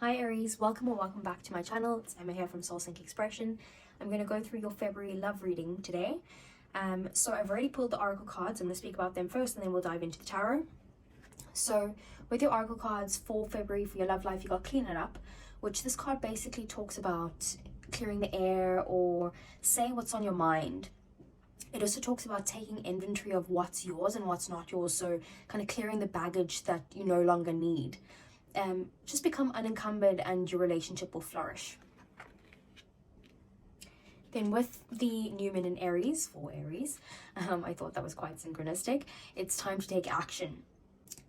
Hi Aries, welcome or welcome back to my channel. It's Emma here from SoulSync Expression. I'm going to go through your February love reading today. So I've already pulled the oracle cards. I'm going to speak about them first and then we'll dive into the tarot. So with your oracle cards for February for your love life, you got Clean It Up, which this card basically talks about clearing the air or saying what's on your mind. It also talks about taking inventory of what's yours and what's not yours, so kind of clearing the baggage that you no longer need. Just become unencumbered and your relationship will flourish. Then with the new moon in Aries, for Aries, I thought that was quite synchronistic. It's time to take action.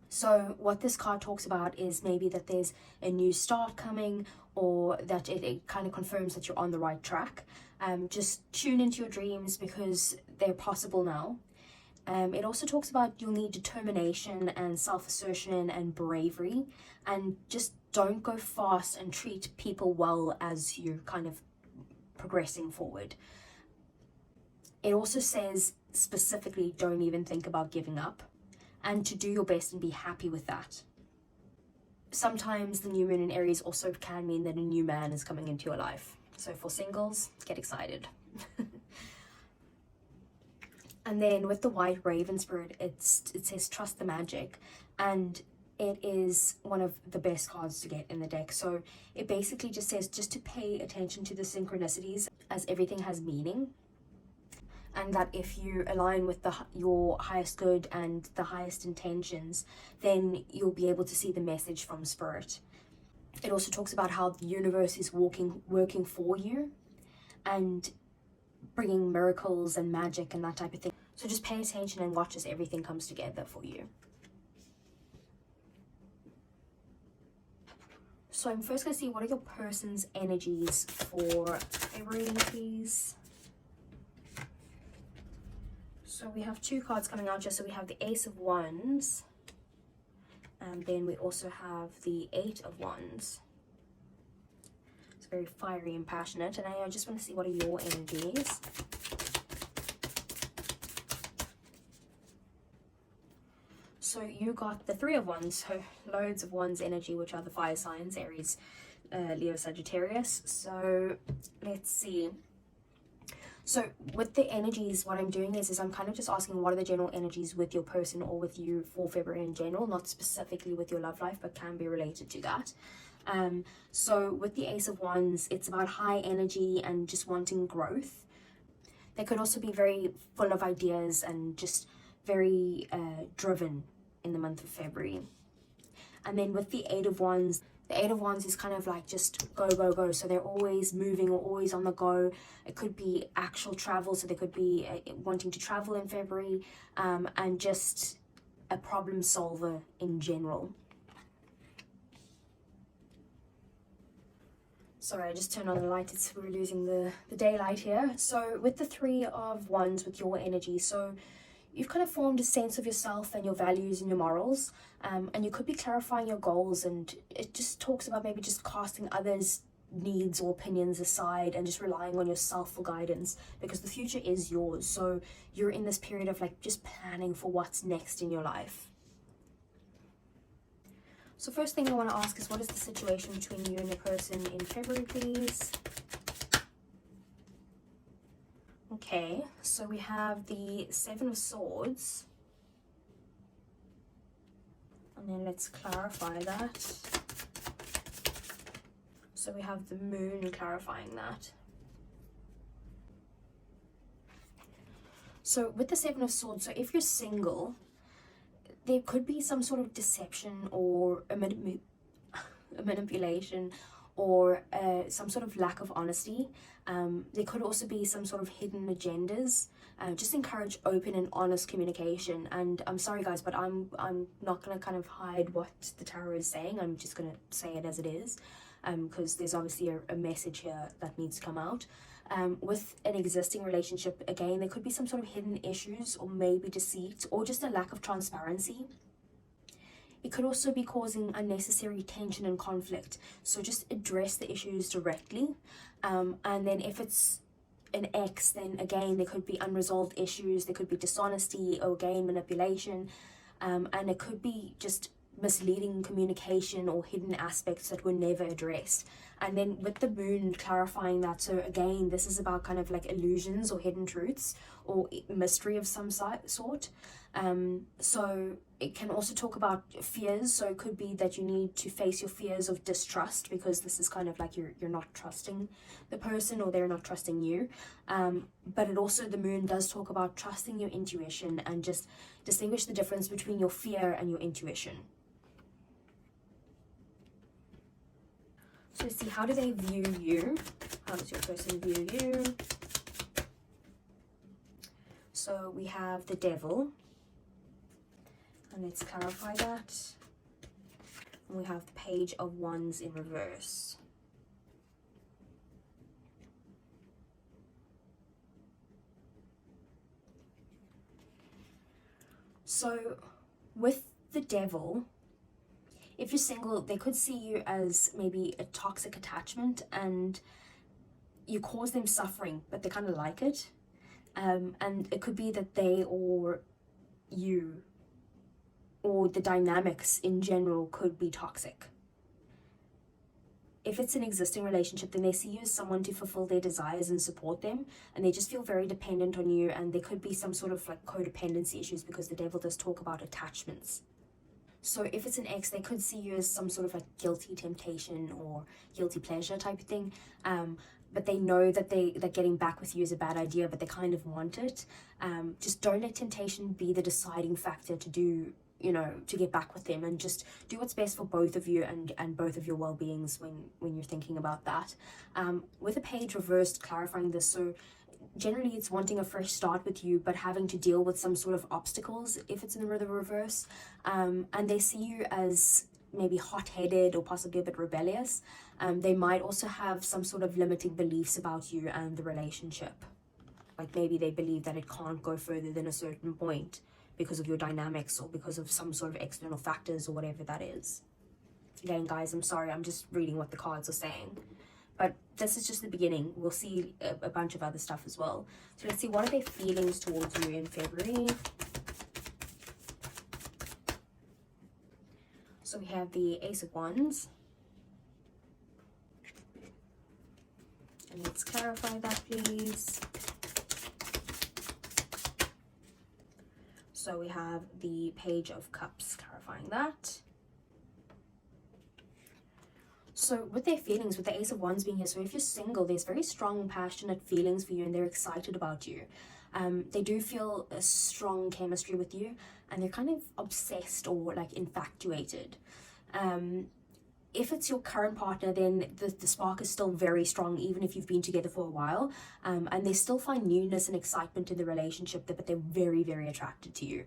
So what this card talks about is maybe that there's a new start coming, or that it kind of confirms that you're on the right track. Just tune into your dreams because they're possible now. It also talks about you'll need determination and self-assertion and bravery, and just don't go fast and treat people well as you're kind of progressing forward. It also says specifically don't even think about giving up and to do your best and be happy with that. Sometimes the new moon in Aries also can mean that a new man is coming into your life. So for singles, get excited. And then with the white raven spirit, it says trust the magic, and it is one of the best cards to get in the deck. So it basically just says just to pay attention to the synchronicities, as everything has meaning, and that if you align with your highest good and the highest intentions, then you'll be able to see the message from spirit. It also talks about how the universe is working for you and bringing miracles and magic and that type of thing. So just pay attention and watch as everything comes together for you. So I'm first going to see what are your person's energies for February, please. So we have two cards coming out just so we have the Ace of Wands, and then we also have the Eight of Wands. It's very fiery and passionate, and I just want to see what are your energies. So you got the Three of Wands, so loads of Wands energy, which are the fire signs, Aries, Leo, Sagittarius. So let's see. So with the energies, what I'm doing is I'm kind of just asking what are the general energies with your person or with you for February in general, not specifically with your love life, but can be related to that. So with the Ace of Wands, it's about high energy and just wanting growth. They could also be very full of ideas and just very driven in the month of February. And then with the Eight of Wands, the Eight of Wands is kind of like just go, go, go. So they're always moving or always on the go. It could be actual travel. So they could be wanting to travel in February, and just a problem solver in general. Sorry, I just turned on the light. We're losing the daylight here. So with the Three of Wands, with your energy, so you've kind of formed a sense of yourself and your values and your morals, and you could be clarifying your goals, and it just talks about maybe just casting others' needs or opinions aside and just relying on yourself for guidance, because the future is yours. So you're in this period of like just planning for what's next in your life. So first thing I want to ask is, what is the situation between you and your person in February, please? Okay, so we have the Seven of Swords, and then let's clarify that. So we have the Moon clarifying that. So with the Seven of Swords, so if you're single, there could be some sort of deception or a manipulation, or some sort of lack of honesty. There could also be some sort of hidden agendas. Just encourage open and honest communication. And I'm sorry guys, but I'm not going to kind of hide what the tarot is saying. I'm just going to say it as it is, because there's obviously a message here that needs to come out. With an existing relationship, again, there could be some sort of hidden issues or maybe deceit or just a lack of transparency. It could also be causing unnecessary tension and conflict. So just address the issues directly. And then if it's an ex, then again, there could be unresolved issues. There could be dishonesty or again, manipulation. And it could be just misleading communication or hidden aspects that were never addressed. And then with the moon clarifying that, so again, this is about kind of like illusions or hidden truths or mystery of some sort. So it can also talk about fears. So it could be that you need to face your fears of distrust, because this is kind of like you're not trusting the person, or they're not trusting you. But it also, the moon does talk about trusting your intuition and just distinguish the difference between your fear and your intuition. So let's see, how do they view you? How does your person view you? So we have the Devil, and let's clarify that. And we have the Page of Wands in reverse. So with the Devil, if you're single, they could see you as maybe a toxic attachment, and you cause them suffering, but they kind of like it. And it could be that they or you, or the dynamics in general, could be toxic. If it's an existing relationship, then they see you as someone to fulfill their desires and support them, and they just feel very dependent on you, and there could be some sort of like codependency issues, because the Devil does talk about attachments. So if it's an ex, they could see you as some sort of like guilty temptation or guilty pleasure type of thing. But they know that that getting back with you is a bad idea, but they kind of want it. Just don't let temptation be the deciding factor to do, to get back with them, and just do what's best for both of you and both of your well-beings when you're thinking about that. With a Page reversed clarifying this, so generally it's wanting a fresh start with you, but having to deal with some sort of obstacles if it's in the reverse. And they see you as maybe hot-headed or possibly a bit rebellious. They might also have some sort of limiting beliefs about you and the relationship. Like maybe they believe that it can't go further than a certain point because of your dynamics, or because of some sort of external factors, or whatever that is. Again, guys, I'm sorry, I'm just reading what the cards are saying. But this is just the beginning. We'll see a bunch of other stuff as well. So let's see, what are their feelings towards you in February? So we have the Ace of Wands. And let's clarify that, please. So we have the Page of Cups, clarifying that. So with their feelings, with the Ace of Wands being here, so if you're single, there's very strong, passionate feelings for you, and they're excited about you. They do feel a strong chemistry with you, and they're kind of obsessed or like infatuated. If it's your current partner, then the spark is still very strong, even if you've been together for a while, and they still find newness and excitement in the relationship, but they're very, very attracted to you.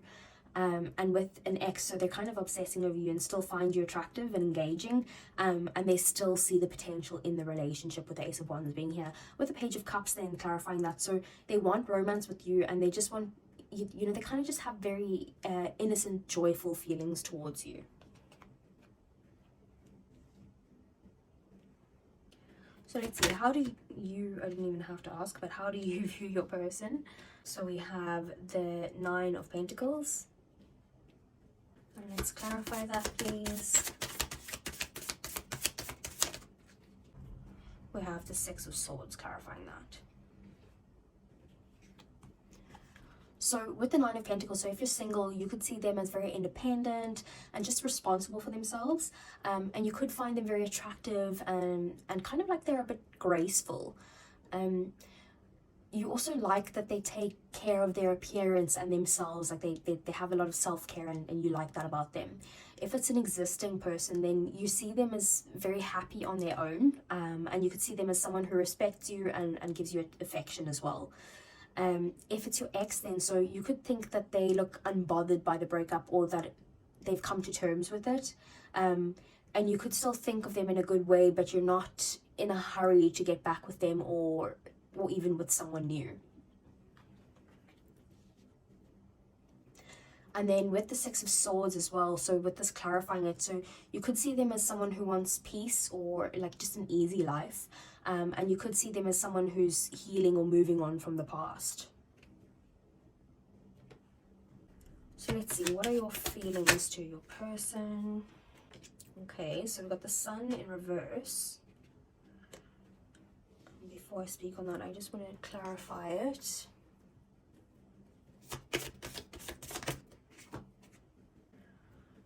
And with an ex, so they're kind of obsessing over you and still find you attractive and engaging, and they still see the potential in the relationship, with the Ace of Wands being here. With the Page of Cups, then clarifying that, so they want romance with you, and they just want, they kind of just have very innocent, joyful feelings towards you. So let's see, how do you, I didn't even have to ask, but how do you view your person? So we have the Nine of Pentacles. And let's clarify that, please. We have the Six of Swords, clarifying that. So with the Nine of Pentacles, so if you're single, you could see them as very independent and just responsible for themselves. And you could find them very attractive and kind of like they're a bit graceful. You also like that they take care of their appearance and themselves, like they have a lot of self-care, and you like that about them. If it's an existing person, then you see them as very happy on their own, and you could see them as someone who respects you and gives you affection as well. If it's your ex, then so you could think that they look unbothered by the breakup, or that they've come to terms with it, and you could still think of them in a good way, but you're not in a hurry to get back with them, or even with someone new. And then with the Six of Swords as well, so with this clarifying it, so you could see them as someone who wants peace, or like just an easy life, and you could see them as someone who's healing or moving on from the past. So let's see, what are your feelings to your person? Okay, so we've got the Sun in reverse. Before I speak on that, I just want to clarify it.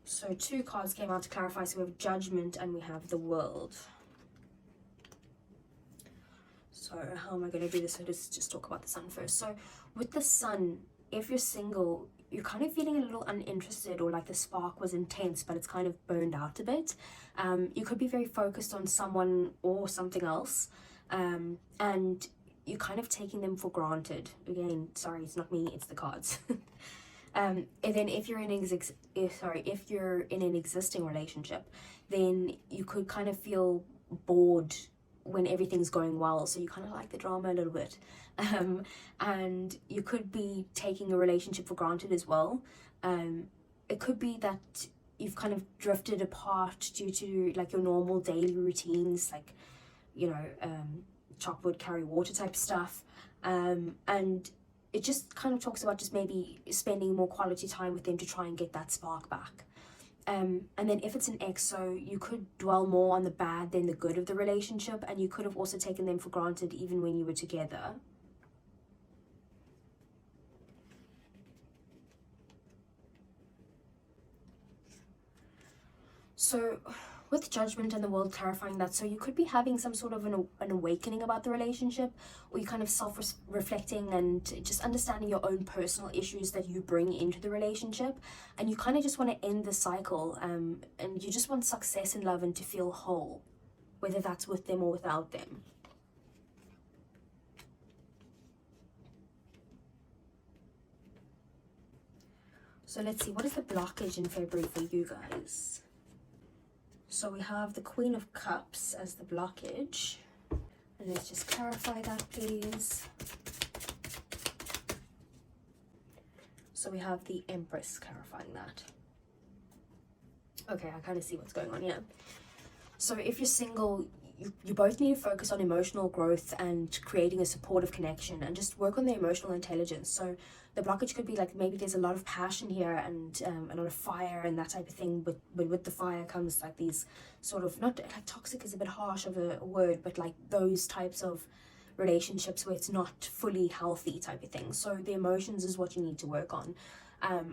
So 2 cards came out to clarify. So we have Judgment and we have the World. So how am I going to do this? So let's just talk about the Sun first. So with the Sun, if you're single, you're kind of feeling a little uninterested, or like the spark was intense but it's kind of burned out a bit. You could be very focused on someone or something else, and you're kind of taking them for granted. Again, sorry, it's not me, it's the cards. And then if you're in if you're in an existing relationship, then you could kind of feel bored when everything's going well, so you kind of like the drama a little bit, and you could be taking a relationship for granted as well. It could be that you've kind of drifted apart due to like your normal daily routines, like, you know, chop wood, carry water type stuff, and it just kind of talks about just maybe spending more quality time with them to try and get that spark back. And then if it's an ex, so you could dwell more on the bad than the good of the relationship, and you could have also taken them for granted even when you were together. So with Judgment and the World clarifying that, so you could be having some sort of an awakening about the relationship, or you kind of self-reflecting and just understanding your own personal issues that you bring into the relationship, and you kind of just want to end the cycle, and you just want success in love and to feel whole, whether that's with them or without them. So let's see, what is the blockage in February for you guys? So we have the Queen of Cups as the blockage. And let's just clarify that, please. So we have the Empress clarifying that. Okay, I kind of see what's going on here. So if you're single, you both need to focus on emotional growth and creating a supportive connection, and just work on the emotional intelligence. So the blockage could be like, maybe there's a lot of passion here and a lot of fire and that type of thing, but with the fire comes like these sort of, not like toxic is a bit harsh of a word, but like those types of relationships where it's not fully healthy type of thing. So the emotions is what you need to work on,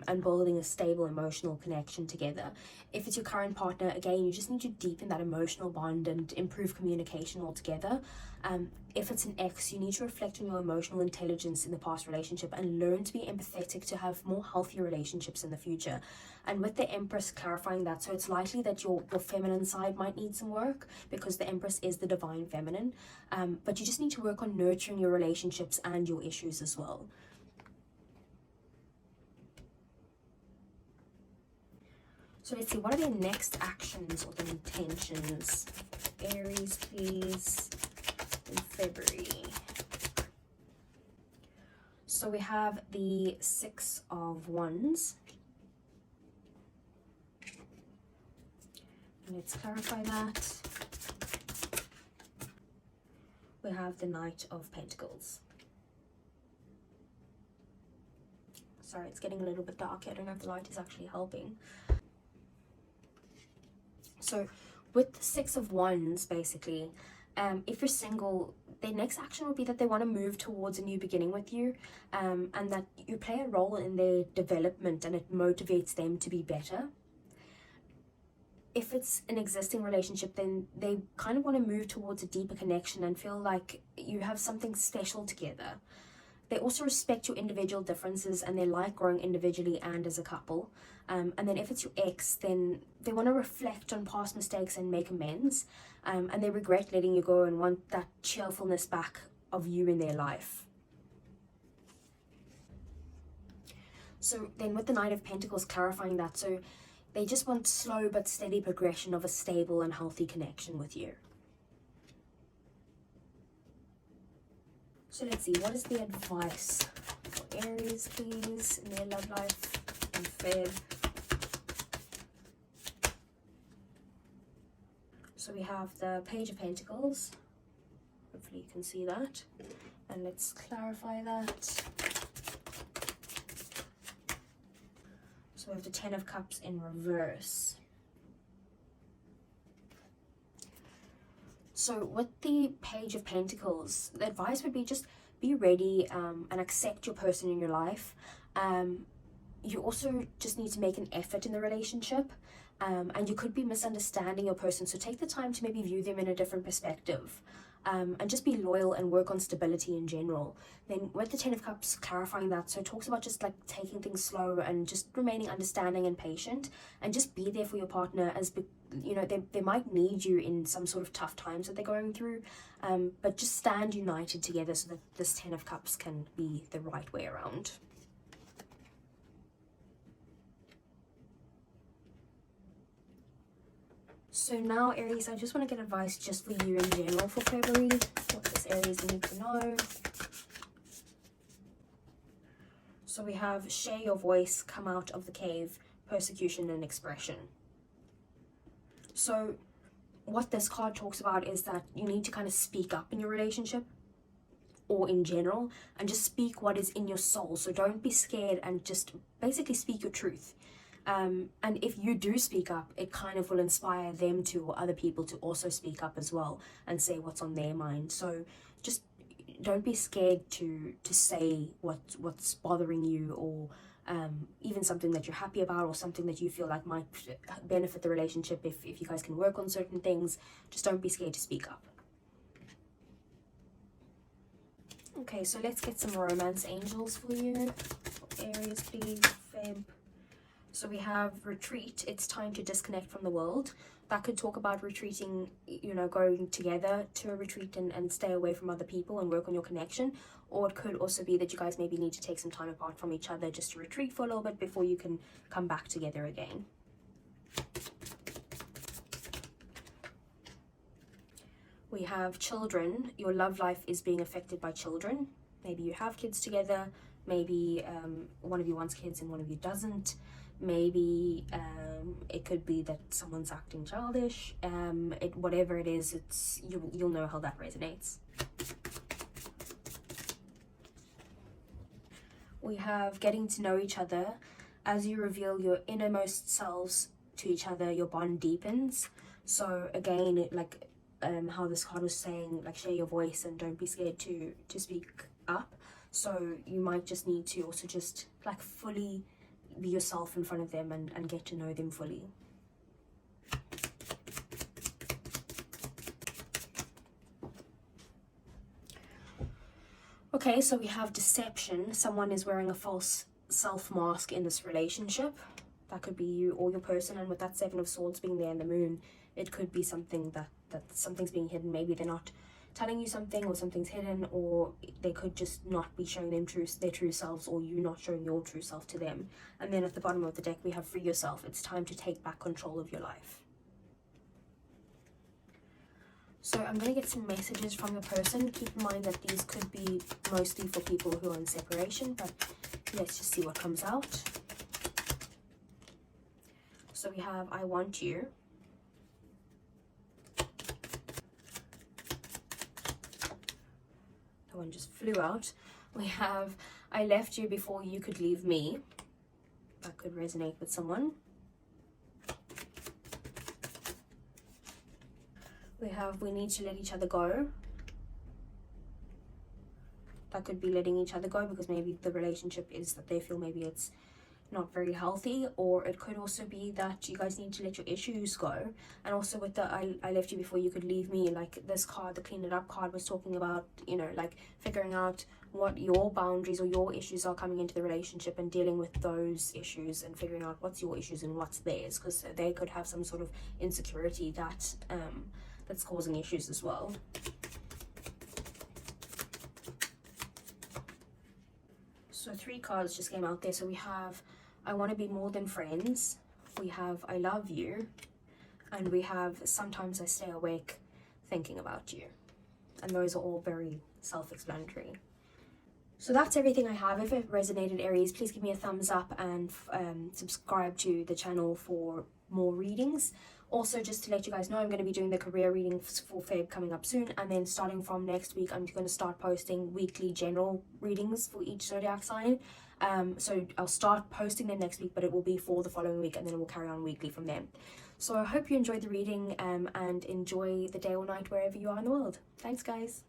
and building a stable emotional connection together. If it's your current partner, again, you just need to deepen that emotional bond and improve communication altogether. If it's an ex, you need to reflect on your emotional intelligence in the past relationship and learn to be empathetic to have more healthier relationships in the future. And with the Empress clarifying that, so it's likely that your feminine side might need some work, because the Empress is the divine feminine, but you just need to work on nurturing your relationships and your issues as well. So let's see, what are their next actions or their intentions? Aries, please, in February. So we have the 6 of Wands. Let's clarify that. We have the Knight of Pentacles. Sorry, it's getting a little bit dark. I don't know if the light is actually helping. So with the 6 of Wands, basically, if you're single, their next action would be that they want to move towards a new beginning with you, and that you play a role in their development and it motivates them to be better. If it's an existing relationship, then they kind of want to move towards a deeper connection and feel like you have something special together. They also respect your individual differences and they like growing individually and as a couple. And then if it's your ex, then they want to reflect on past mistakes and make amends. And they regret letting you go and want that cheerfulness back of you in their life. So then with the Knight of Pentacles clarifying that, so they just want slow but steady progression of a stable and healthy connection with you. So let's see, what is the advice for Aries, please, in their love life in Feb? So we have the Page of Pentacles. Hopefully you can see that. And let's clarify that. So we have the Ten of Cups in reverse. So with the Page of Pentacles, the advice would be just be ready and accept your person in your life. You also just need to make an effort in the relationship, and you could be misunderstanding your person, so take the time to maybe view them in a different perspective, and just be loyal and work on stability in general. Then with the Ten of Cups, clarifying that, so it talks about just like taking things slow and just remaining understanding and patient, and just be there for your partner, as you know, they might need you in some sort of tough times that they're going through, but just stand united together so that this Ten of Cups can be the right way around. So now, Aries, I just want to get advice just for you in general for February. What does Aries need to know? So we have share your voice, come out of the cave, persecution and expression. So what this card talks about is that you need to kind of speak up in your relationship or in general, and just speak what is in your soul. So don't be scared and just basically speak your truth. And if you do speak up, it kind of will inspire them to, or other people to also speak up as well and say what's on their mind. So just don't be scared to say what's bothering you, or even something that you're happy about, or something that you feel like might benefit the relationship if you guys can work on certain things. Just don't be scared to speak up. Okay, so let's get some romance angels for you. Aries, please, Feb. So we have retreat. It's time to disconnect from the world. That could talk about retreating, you know, going together to a retreat and stay away from other people and work on your connection. Or it could also be that you guys maybe need to take some time apart from each other just to retreat for a little bit before you can come back together again. We have children. Your love life is being affected by children. Maybe you have kids together. Maybe one of you wants kids and one of you doesn't. Maybe it could be that someone's acting childish. Whatever it is, you'll know how that resonates. We have getting to know each other. As you reveal your innermost selves to each other, your bond deepens. So again, like how this card was saying, like share your voice and don't be scared to speak up. So you might just need to also just like fully be yourself in front of them and get to know them fully. Okay, so we have deception. Someone is wearing a false self mask in this relationship. That could be you or your person, and with that Seven of Swords being there in the moon, it could be something that something's being hidden. Maybe they're not telling you something, or something's hidden, or they could just not be showing them their true selves, or you not showing your true self to them. And then at the bottom of the deck we have free yourself. It's time to take back control of your life. So I'm going to get some messages from your person. Keep in mind that these could be mostly for people who are in separation, but let's just see what comes out. So we have I want you. One just flew out. We have I left you before you could leave me. That could resonate with someone. We have we need to let each other go. That could be letting each other go because maybe the relationship is that they feel maybe it's not very healthy, or it could also be that you guys need to let your issues go. And also with the I left you before you could leave me, like this card, the clean it up card, was talking about, you know, like figuring out what your boundaries or your issues are coming into the relationship and dealing with those issues and figuring out what's your issues and what's theirs, because they could have some sort of insecurity that's causing issues as well. So 3 cards just came out there. So we have I want to be more than friends, we have I love you, and we have sometimes I stay awake thinking about you. And those are all very self-explanatory. So that's everything I have. If it resonated, Aries, please give me a thumbs up and subscribe to the channel for more readings. Also, just to let you guys know, I'm going to be doing the career readings for Feb coming up soon, and then starting from next week I'm going to start posting weekly general readings for each zodiac sign. So I'll start posting them next week, but it will be for the following week, and then it will carry on weekly from there. So I hope you enjoyed the reading, and enjoy the day or night wherever you are in the world. Thanks, guys.